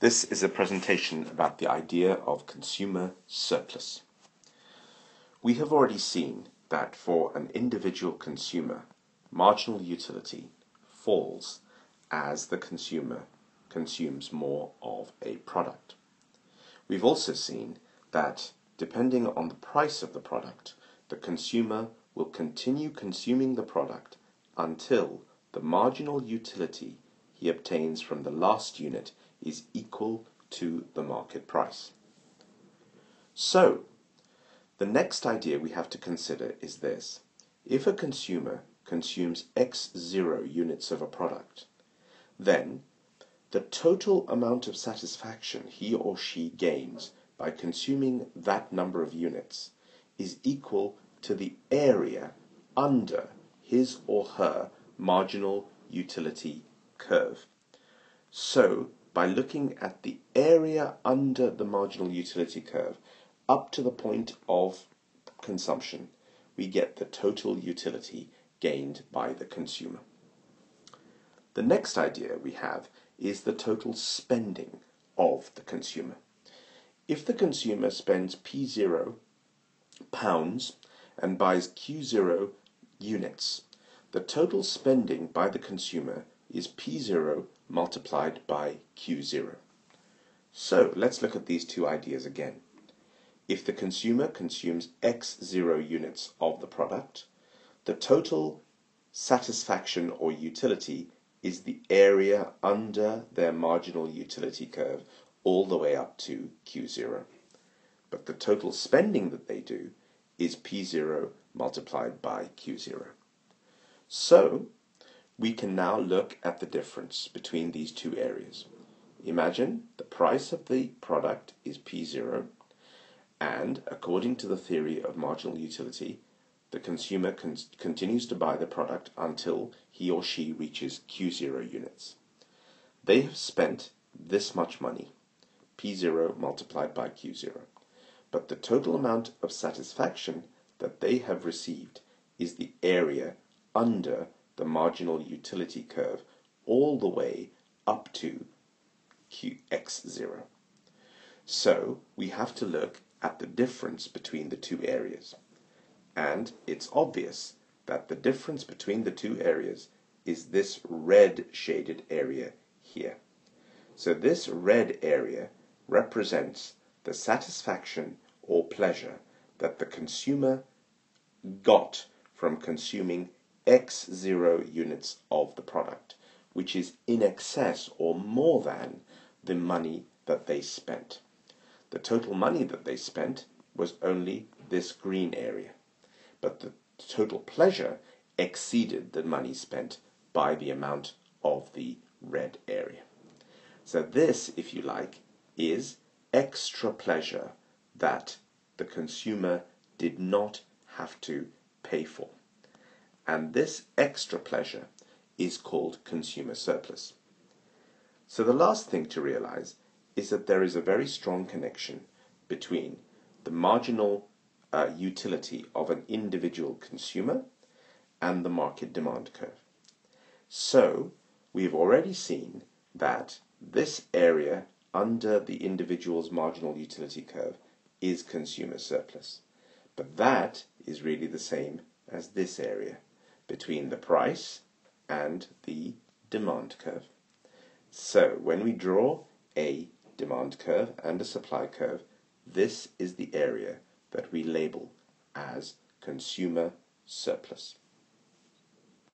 This is a presentation about the idea of consumer surplus. We have already seen that for an individual consumer, marginal utility falls as the consumer consumes more of a product. We've also seen that depending on the price of the product, the consumer will continue consuming the product until the marginal utility he obtains from the last unit is equal to the market price. So, the next idea we have to consider is this. If a consumer consumes X0 units of a product, then the total amount of satisfaction he or she gains by consuming that number of units is equal to the area under his or her marginal utility curve. So, by looking at the area under the marginal utility curve up to the point of consumption, we get the total utility gained by the consumer. The next idea we have is the total spending of the consumer. If the consumer spends P0 pounds and buys Q0 units, the total spending by the consumer is P0 multiplied by Q0. So let's look at these two ideas again. If the consumer consumes X0 units of the product, the total satisfaction or utility is the area under their marginal utility curve all the way up to Q0. But the total spending that they do is P0 multiplied by Q0. So, we can now look at the difference between these two areas. Imagine the price of the product is P0, and according to the theory of marginal utility, the consumer continues to buy the product until he or she reaches Q0 units. They have spent this much money, P0 multiplied by Q0, but the total amount of satisfaction that they have received is the area under the marginal utility curve all the way up to X0. So we have to look at the difference between the two areas. And it's obvious that the difference between the two areas is this red shaded area here. So this red area represents the satisfaction or pleasure that the consumer got from consuming X0 units of the product, which is in excess or more than the money that they spent. The total money that they spent was only this green area, but the total pleasure exceeded the money spent by the amount of the red area. So this, if you like, is extra pleasure that the consumer did not have to pay for. And this extra pleasure is called consumer surplus. So the last thing to realize is that there is a very strong connection between the marginal utility of an individual consumer and the market demand curve. So we've already seen that this area under the individual's marginal utility curve is consumer surplus. But that is really the same as this area between the price and the demand curve. So when we draw a demand curve and a supply curve, this is the area that we label as consumer surplus.